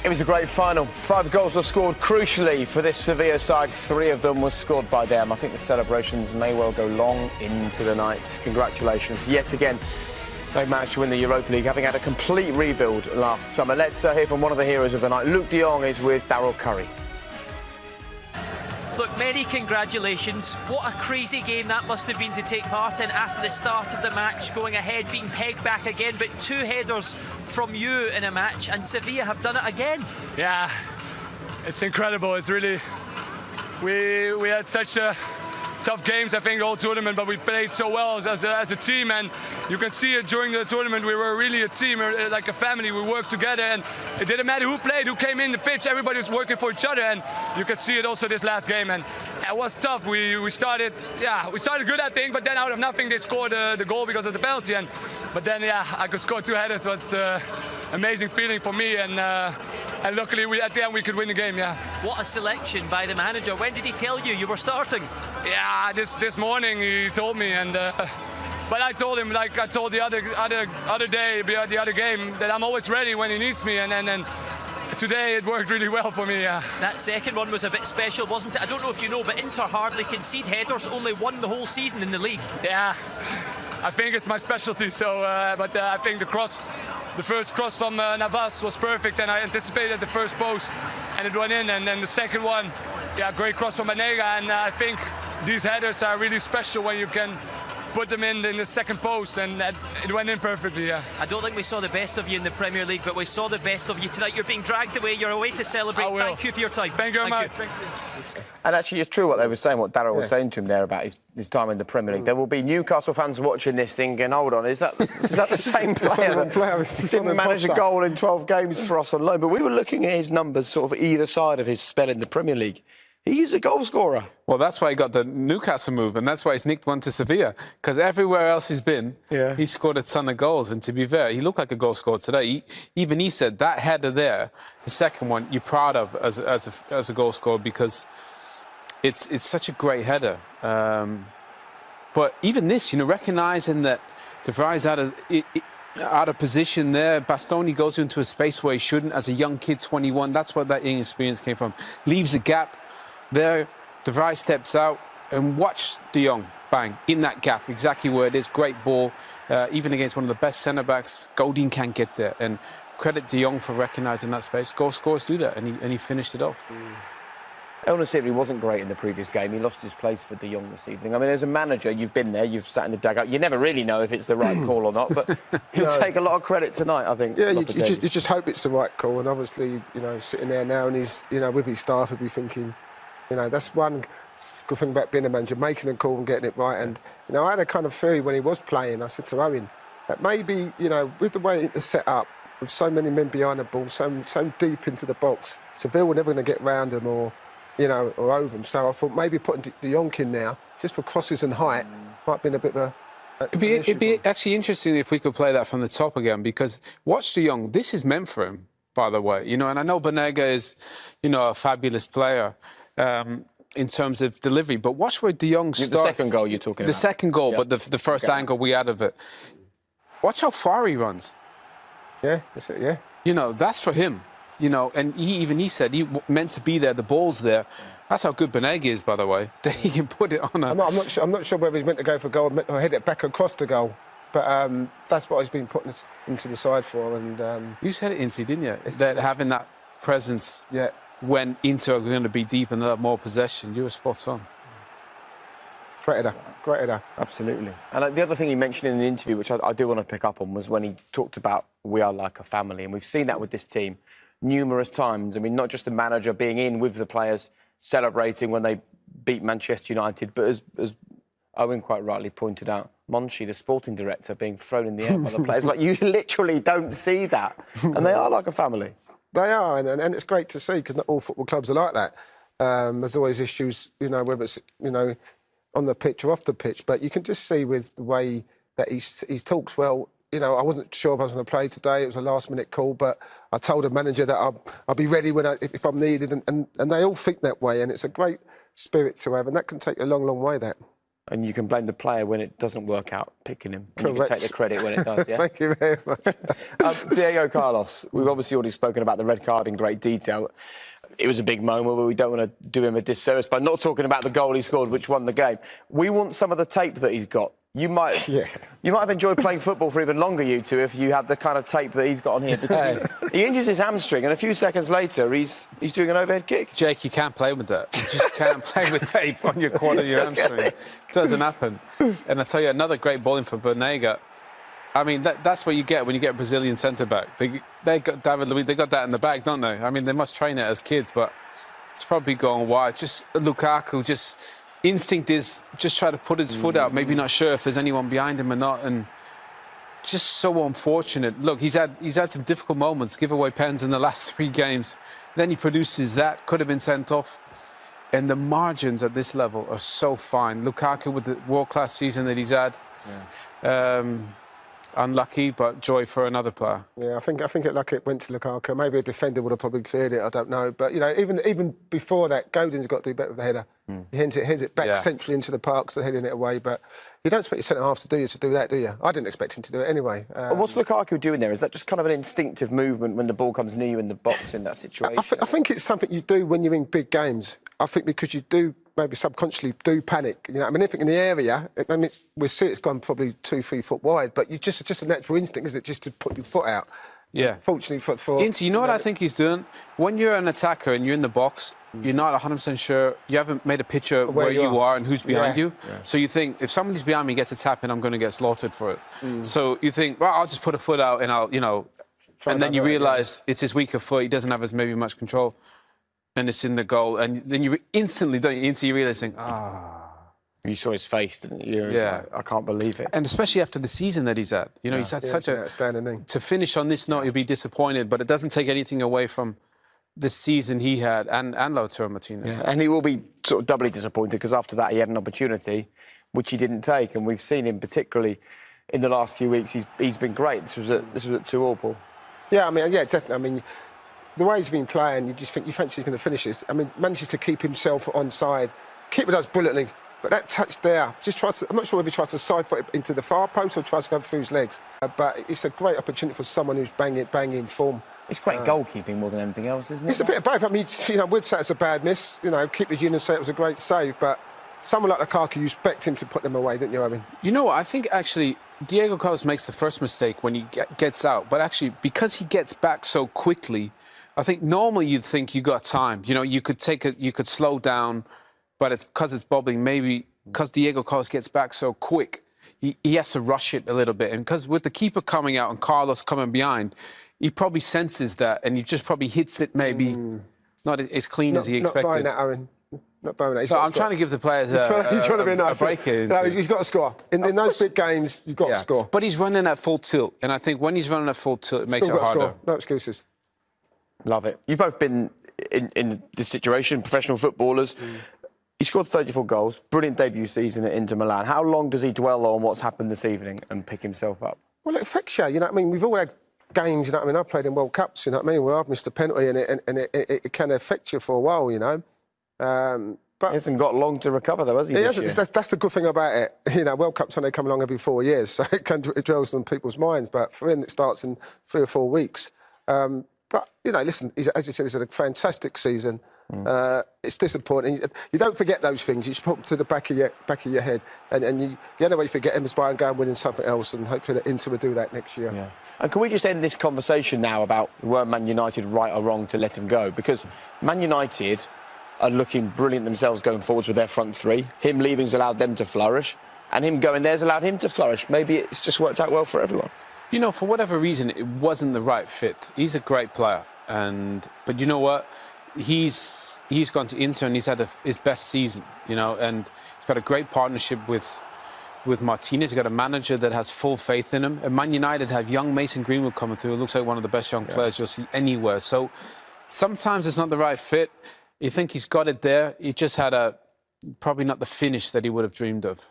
It was a great final. 5 goals were scored crucially for this Sevilla side. 3 of them were scored by them. I think the celebrations may well go long into the night. Congratulations. Yet again, they managed to win the Europa League, having had a complete rebuild last summer. Let's hear from one of the heroes of the night. Luke de Jong is with Daryl Curry. Look, many congratulations. What a crazy game that must have been to take part in after the start of the match, going ahead, being pegged back again, but 2 headers from you in a match, and Sevilla have done it again. Yeah, it's incredible. It's really, we had such tough games, I think, all tournament, but we played so well as a team, and you can see it during the tournament. We were really a team, like a family. We worked together, and it didn't matter who played, who came in the pitch. Everybody was working for each other, and you could see it also this last game. And it was tough. We started good, I think, but then out of nothing they scored the goal because of the penalty. But then, yeah, I could score 2 headers. So it's amazing feeling for me, and luckily at the end we could win the game. Yeah. What a selection by the manager. When did he tell you you were starting? Yeah, this morning he told me, and but I told him, like I told the other day, the other game, that I'm always ready when he needs me, and today it worked really well for me. Yeah. That second one was a bit special, wasn't it? I don't know if you know, but Inter hardly concede headers, only won the whole season in the league. Yeah, I think it's my specialty. So, but I think the first cross from Navas was perfect, and I anticipated the first post, and it went in. And then the second one, yeah, great cross from Banega, and I think these headers are really special when you can put them in the second post, and it went in perfectly. Yeah. I don't think we saw the best of you in the Premier League, but we saw the best of you tonight. You're being dragged away. You're away to celebrate. Thank you for your time. Thank you very much. Thank you. And actually, it's true what they were saying, what Daryl was saying to him there about his time in the Premier League. There will be Newcastle fans watching this thinking, hold on, is that the same player that didn't manage a goal in 12 games for us on loan? But we were looking at his numbers sort of either side of his spell in the Premier League. He's a goal scorer. Well, that's why he got the Newcastle move, and that's why he's nicked one to Sevilla. Because everywhere else he's been, he scored a ton of goals. And to be fair, he looked like a goal scorer today. Even he said that header there, the second one, you're proud of as a goal scorer because it's such a great header. But even this, recognising that De Vrij's out of position there. Bastoni goes into a space where he shouldn't as a young kid, 21. That's where that inexperience came from. Leaves a gap. There, De Vrij steps out and watch de Jong, bang, in that gap, exactly where it is. Great ball, even against one of the best centre-backs. Godin can't get there. And credit de Jong for recognising that space. Goal scorers do that, and he finished it off. El Nasiri wasn't great in the previous game. He lost his place for de Jong this evening. I mean, as a manager, you've been there, you've sat in the dugout. You never really know if it's the right call or not, but he'll take a lot of credit tonight, I think. Yeah, you just hope it's the right call. And obviously, sitting there now and he's, with his staff, he'll be thinking, that's one good thing about being a manager, making a call and getting it right. And, I had a kind of theory when he was playing. I said to Owen, that maybe, with the way it's set up, with so many men behind the ball, so deep into the box, Seville were never going to get round him or over him. So I thought maybe putting de Jong in now, just for crosses and height, might have been a bit of a... It'd be actually interesting if we could play that from the top again, because watch de Jong, this is meant for him, by the way. And I know Banega is, a fabulous player in terms of delivery, but watch where de Jong starts. The second goal you're talking about. The second goal, but the first angle we had of it. Watch how far he runs. Yeah, that's it, yeah. That's for him. And he said he meant to be there. The ball's there. That's how good Banega is, by the way. That he can put it on. I'm not sure whether he's meant to go for goal or head it back across the goal. But that's what he's been putting into the side for. And you said it, Incy, didn't you? That having that presence. Yeah. When Inter are going to be deep and they'll have more possession, you were spot on. Great header. Absolutely. And the other thing he mentioned in the interview, which I do want to pick up on, was when he talked about we are like a family. And we've seen that with this team numerous times. I mean, not just the manager being in with the players, celebrating when they beat Manchester United, but as Owen quite rightly pointed out, Monchi, the sporting director, being thrown in the air by the players. Like, you literally don't see that. And they are like a family. They are, and it's great to see, because not all football clubs are like that. There's always issues, whether it's, on the pitch or off the pitch, but you can just see with the way that he talks, well, I wasn't sure if I was going to play today. It was a last-minute call, but I told the manager that I'll be ready if I'm needed, and they all think that way, and it's a great spirit to have, and that can take a long, long way, that. And you can blame the player when it doesn't work out, picking him. And you can take the credit when it does, yeah? Thank you very much. Diego Carlos, we've obviously already spoken about the red card in great detail. It was a big moment, but we don't want to do him a disservice by not talking about the goal he scored, which won the game. We want some of the tape that he's got. You might have enjoyed playing football for even longer, you two, if you had the kind of tape that he's got on here. Because he injures his hamstring, and a few seconds later, he's doing an overhead kick. Jake, you can't play with that. You just can't play with tape on your quad or your hamstring. It doesn't happen. And I tell you, another great ball in for Banega. I mean, that's what you get when you get a Brazilian centre-back. They got David Luiz, they got that in the bag, don't they? I mean, they must train it as kids, but it's probably gone wide. Just Lukaku, just instinct is just try to put his foot out, maybe not sure if there's anyone behind him or not, and just so unfortunate. Look, he's had some difficult moments, giveaway pens in the last 3 games. Then he produces that, could have been sent off. And the margins at this level are so fine. Lukaku with the world-class season that he's had. Unlucky, but joy for another player. Yeah, I think it went to Lukaku. Maybe a defender would have probably cleared it. I don't know, but you know, even before that, Godin's got to do better with the header. He heads it back centrally into the park, so heading it away. But you don't expect your centre half to do that, do you? I didn't expect him to do it anyway. What's Lukaku doing there? Is that just kind of an instinctive movement when the ball comes near you in the box in that situation? I think it's something you do when you're in big games. I think because you do maybe subconsciously do panic. You know, I mean, anything in the area, I mean, we see it's gone probably 2-3 foot wide, but it's just a natural instinct, isn't it, just to put your foot out? Yeah. Fortunately for Inter, you know what I think he's doing? When you're an attacker and you're in the box, you're not 100% sure. You haven't made a picture where you are and who's behind you. Yeah. So you think, if somebody's behind me gets a tap in, I'm going to get slaughtered for it. So you think, well, I'll just put a foot out and I'll, you know, and then you realise it's his weaker foot. He doesn't have as maybe much control. And it's in the goal. And then you instantly, don't you realise, You saw his face, didn't you? Yeah. I can't believe it. And especially after the season that he's had. You know, he's had such a outstanding thing. To finish on this note, you'll be disappointed, but it doesn't take anything away from the season he had and Lautaro Martinez. Yeah. And he will be sort of doubly disappointed because after that he had an opportunity which he didn't take, and we've seen him particularly in the last few weeks. He's been great. This was at 2-2, Paul. Yeah, I mean, yeah, definitely. I mean, the way he's been playing, you fancy he's going to finish this. I mean, manages to keep himself onside. Keeper does brilliantly, but that touch there, I'm not sure if he tries to side foot it into the far post or tries to go through his legs. But it's a great opportunity for someone who's banging form. It's great goalkeeping more than anything else, isn't it? It's a bit of both. I mean, you know, we'd say it's a bad miss. You know, keepers union say it was a great save, but someone like Lukaku, you expect him to put them away, didn't you, I mean? You know what? I think actually Diego Carlos makes the first mistake when he gets out, but actually because he gets back so quickly, I think normally you'd think you got time. You know, you could slow down, but it's because it's bobbling. Maybe because Diego Carlos gets back so quick, he has to rush it a little bit. And because with the keeper coming out and Carlos coming behind, he probably senses that and he just probably hits it maybe not as clean as he expected. Not buying that, Aaron. Not buying that. So I'm trying to give the players he's trying to be nice. a break here. No, he's got to score. In those big games, you've got to score. But he's running at full tilt. And I think when he's running at full tilt, it makes it harder. Score. No excuses. Love it. You've both been in this situation, professional footballers. He scored 34 goals, brilliant debut season at Inter Milan. How long does he dwell on what's happened this evening and pick himself up? Well, it affects you, you know what I mean? We've all had games, you know what I mean? I've played in World Cups, you know what I mean? Where I've missed a penalty and it can affect you for a while, you know? But he hasn't got long to recover, though, has he? That's the good thing about it. You know, World Cups, when they come along every 4 years, so it dwells on people's minds. But for him, it starts in 3 or 4 weeks. But, you know, listen, as you said, he's had a fantastic season. It's disappointing. You don't forget those things. You just put them to the back of your head. And the only way you forget him is by going winning something else, and hopefully that Inter will do that next year. Yeah. And can we just end this conversation now about were Man United right or wrong to let him go? Because Man United are looking brilliant themselves going forwards with their front three. Him leaving's allowed them to flourish, and him going there's allowed him to flourish. Maybe it's just worked out well for everyone. You know, for whatever reason, it wasn't the right fit. He's a great player, but you know what? He's gone to Inter and he's had his best season, you know, and he's got a great partnership with Martinez. He's got a manager that has full faith in him. And Man United have young Mason Greenwood coming through. It looks like one of the best young players you'll see anywhere. So sometimes it's not the right fit. You think he's got it there. He just had probably not the finish that he would have dreamed of.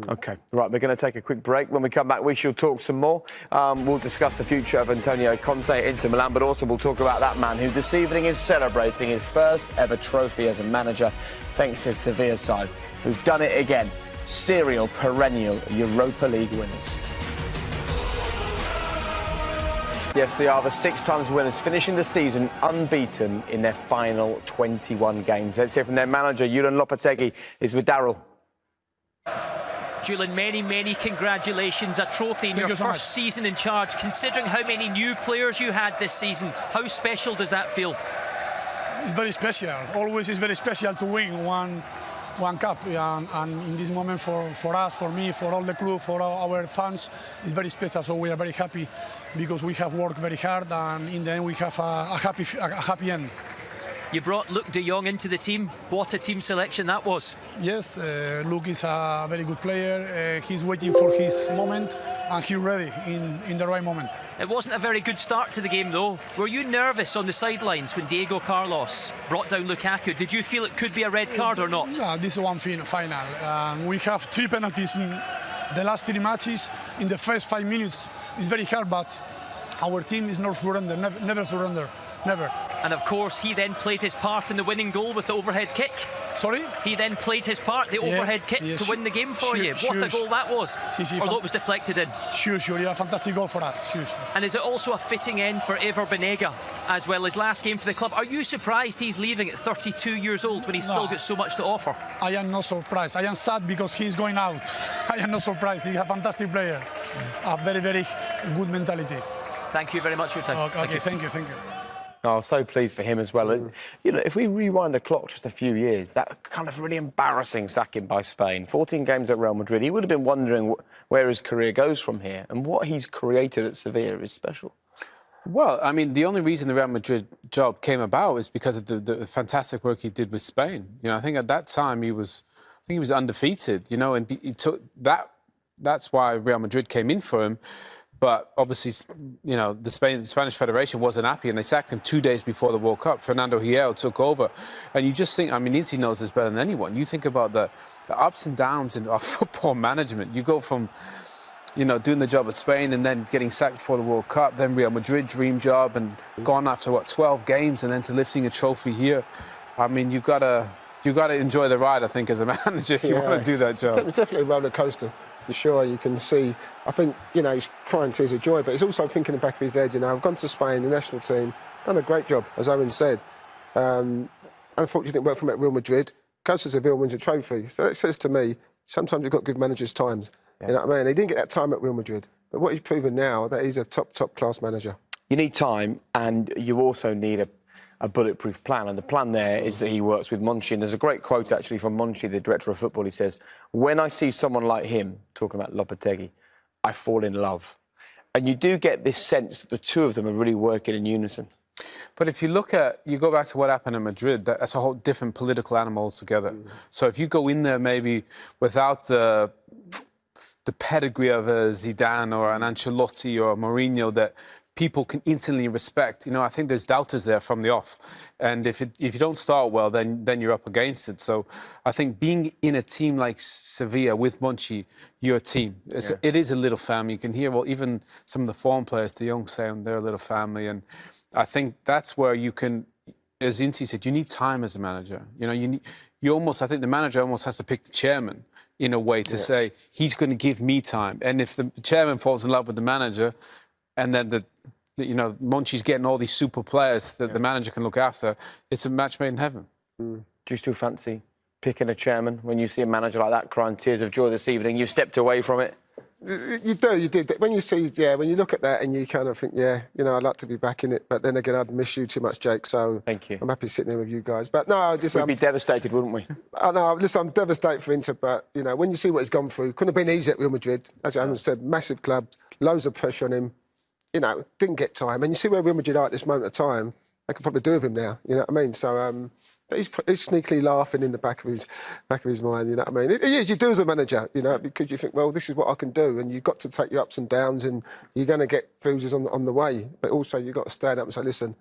OK, right, we're going to take a quick break. When we come back, we shall talk some more. We'll discuss the future of Antonio Conte at Inter Milan, but also we'll talk about that man who this evening is celebrating his first ever trophy as a manager, thanks to Sevilla side, who's done it again. serial, perennial Europa League winners. Yes, they are the 6 times winners, finishing the season unbeaten in their final 21 games. Let's hear from their manager, Lopetegui, is with Daryl. Julian, many congratulations. A trophy in your first season in charge. Considering how many new players you had this season, how special does that feel? It's very special. Always is very special to win one cup, and in this moment for us, for me, for all the club, for all our fans, it's very special. So we are very happy because we have worked very hard, and in the end we have a happy end. You brought Luc de Jong into the team. What a team selection that was. Yes, Luc is a very good player. He's waiting for his moment, and he's ready in the right moment. It wasn't a very good start to the game, though. Were you nervous on the sidelines when Diego Carlos brought down Lukaku? Did you feel it could be a red card or not? No, this is one final. We have 3 penalties in the last 3 matches. In the first 5 minutes, it's very hard, but our team is not surrender, never surrender, never. And of course, he then played his part in the winning goal with the overhead kick. Sorry? He then played his part, the overhead kick, to win the game for you. What a goal that was. Although it was deflected in. Sure, yeah, fantastic goal for us. Sure. And is it also a fitting end for Ever Banega, as well as last game for the club? Are you surprised he's leaving at 32 years old when he's still got so much to offer? I am not surprised. I am sad because he's going out. I am not surprised. He's a fantastic player. A very good mentality. Thank you very much for your time. Okay, thank you. Oh, so pleased for him as well. You know, if we rewind the clock just a few years, that kind of really embarrassing sacking by Spain, 14 games at Real Madrid, he would have been wondering where his career goes from here. And what he's created at Sevilla is special. Well, I mean, the only reason the Real Madrid job came about is because of the fantastic work he did with Spain. You know, I think at that time he was undefeated, you know, and he took that. That's why Real Madrid came in for him. But obviously, you know, the Spanish Federation wasn't happy and they sacked him 2 days before the World Cup. Fernando Hierro took over. And you just think, I mean, Inti knows this better than anyone. You think about the ups and downs in our football management. You go from, you know, doing the job at Spain and then getting sacked before the World Cup, then Real Madrid, dream job, and gone after, 12 games, and then to lifting a trophy here. I mean, you've got to enjoy the ride, I think, as a manager if you want to do that job. It's definitely a roller coaster. For sure, you can see, I think, you know, he's crying tears of joy, but he's also thinking in the back of his head, you know, I've gone to Spain, the national team, done a great job, as Owen said. Unfortunately, it didn't work for him at Real Madrid. Goes to Sevilla, wins a trophy. So it says to me, sometimes you've got to give managers times. Yeah. You know what I mean? He didn't get that time at Real Madrid. But what he's proven now, that he's a top class manager. You need time, and you also need a bulletproof plan, and the plan there is that he works with Monchi. And there's a great quote actually from Monchi, the director of football. He says, "When I see someone like him," talking about Lopetegui, "I fall in love." And you do get this sense that the two of them are really working in unison. But if you go back to what happened in Madrid, that's a whole different political animal altogether. So if you go in there maybe without the pedigree of a Zidane or an Ancelotti or a Mourinho that people can instantly respect. You know, I think there's doubters there from the off. And if you don't start well, then you're up against it. So I think being in a team like Sevilla with Monchi, you're a team. It is a little family. You can hear, well, even some of the foreign players, the young sound, they're a little family. And I think that's where you can, as Inti said, you need time as a manager. You know, I think the manager almost has to pick the chairman in a way to say, he's going to give me time. And if the chairman falls in love with the manager, and then you know, Monchi's getting all these super players that the manager can look after, it's a match made in heaven. Do you still fancy picking a chairman when you see a manager like that crying tears of joy this evening? You've stepped away from it. You did. When you see, when you look at that and you kind of think, you know, I'd like to be back in it, but then again, I'd miss you too much, Jake, so thank you. I'm happy sitting there with you guys. But no, we'd be devastated, wouldn't we? I know, listen, I'm devastated for Inter, but, you know, when you see what he's gone through, couldn't have been easy at Real Madrid. As Owen said, massive club, loads of pressure on him. You know, didn't get time. And you see where Real Madrid are at this moment of time, they could probably do with him now, you know what I mean? So he's sneakily laughing in the back of his mind, you know what I mean? It is, you do as a manager, you know, because you think, well, this is what I can do, and you've got to take your ups and downs, and you're going to get bruises on the way. But also you've got to stand up and say, listen,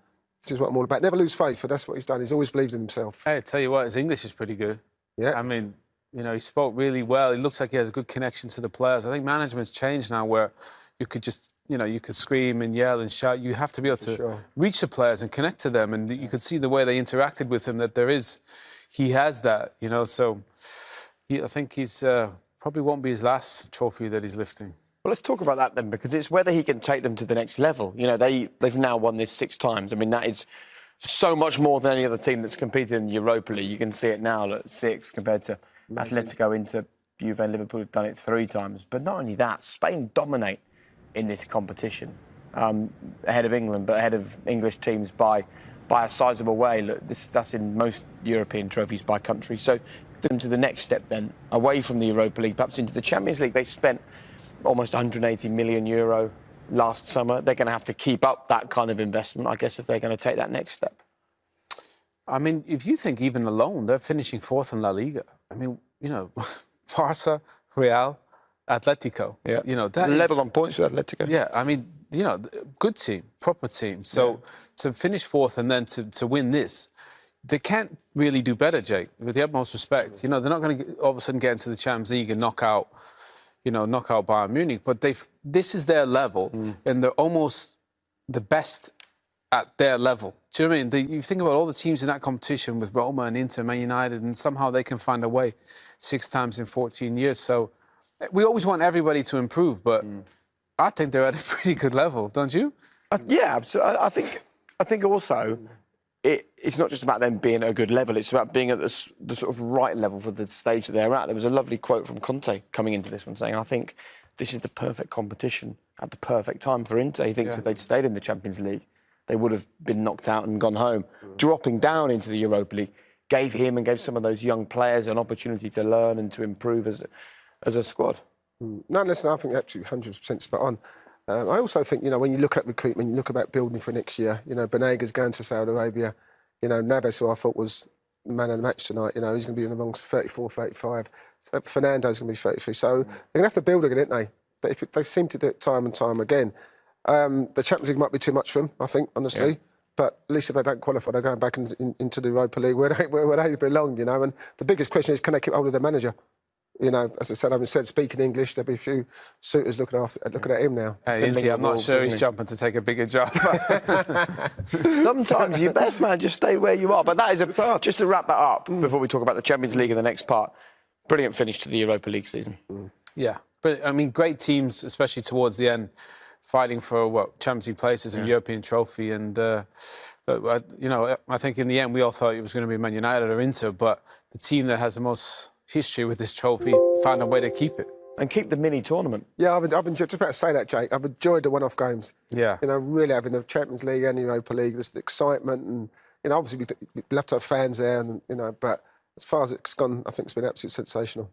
this is what I'm all about. Never lose faith, and that's what he's done. He's always believed in himself. Hey, I tell you what, his English is pretty good. Yeah. I mean, you know, he spoke really well. He looks like he has a good connection to the players. I think management's changed now where you could just, you know, you could scream and yell and shout. You have to be able to reach the players and connect to them. And you could see the way they interacted with him that he has that, you know. So I think he's Probably won't be his last trophy that he's lifting. Well, let's talk about that then, because it's whether he can take them to the next level. You know, they've now won this 6 times. I mean, that is so much more than any other team that's competed in the Europa League. You can see it now at 6 compared to Atletico, Inter, Juve and Liverpool have done it 3 times. But not only that, Spain dominate in this competition, ahead of England, but ahead of English teams by a sizable way. Look, that's in most European trophies by country. So them to the next step then, away from the Europa League, perhaps into the Champions League. They spent almost 180 million euro last summer. They're going to have to keep up that kind of investment, I guess, if they're going to take that next step. I mean, if you think even alone, they're finishing 4th in La Liga. I mean, you know, Barca, Real, Atletico. Yeah. You know, that level is, on points with Atletico. Yeah, I mean, you know, good team, proper team. So to finish 4th and then to win this, they can't really do better, Jake, with the utmost respect. You know, they're not going to all of a sudden get into the Champions League and knock out Bayern Munich, but this is their level, and they're almost the best at their level. Do you know what I mean? You think about all the teams in that competition with Roma and Inter, Man United, and somehow they can find a way 6 times in 14 years. So we always want everybody to improve, but I think they're at a pretty good level, don't you? Yeah, absolutely. I think also it's not just about them being at a good level, it's about being at the sort of right level for the stage that they're at. There was a lovely quote from Conte coming into this one saying, I think this is the perfect competition at the perfect time for Inter. He thinks if they'd stayed in the Champions League, they would have been knocked out and gone home. Dropping down into the Europa League gave him and gave some of those young players an opportunity to learn and to improve as a squad. No, listen, I think absolutely 100% spot on. I also think, you know, when you look at recruitment, you look about building for next year. You know, Benega's going to Saudi Arabia. You know, Navas, who I thought was the man of the match tonight, you know, he's going to be in amongst 34, 35. So Fernando's going to be 33. So they're going to have to build again, aren't they? They seem to do it time and time again. The Champions League might be too much for them, I think, honestly. Yeah. But at least if they don't qualify, they're going back into the Europa League where they belong, you know. And the biggest question is, can they keep hold of their manager? You know, as I said, speaking English, there'll be a few suitors looking at him now. Hey, Inti, I'm not sure he's jumping to take a bigger job. Sometimes your best man just stay where you are. But that is just to wrap that up before we talk about the Champions League in the next part. Brilliant finish to the Europa League season. Yeah, but I mean, great teams, especially towards the end, fighting for Champions League places and European trophy. And you know, I think in the end we all thought it was going to be Man United or Inter, but the team that has the most history with this trophy found a way to keep it. And keep the mini tournament. Yeah, I've enjoyed, just about to say that, Jake. I've enjoyed the one-off games. Yeah. You know, really having the Champions League and the Europa League, there's the excitement and, you know, obviously we'd love to have fans there, and, you know, but as far as it's gone, I think it's been absolutely sensational.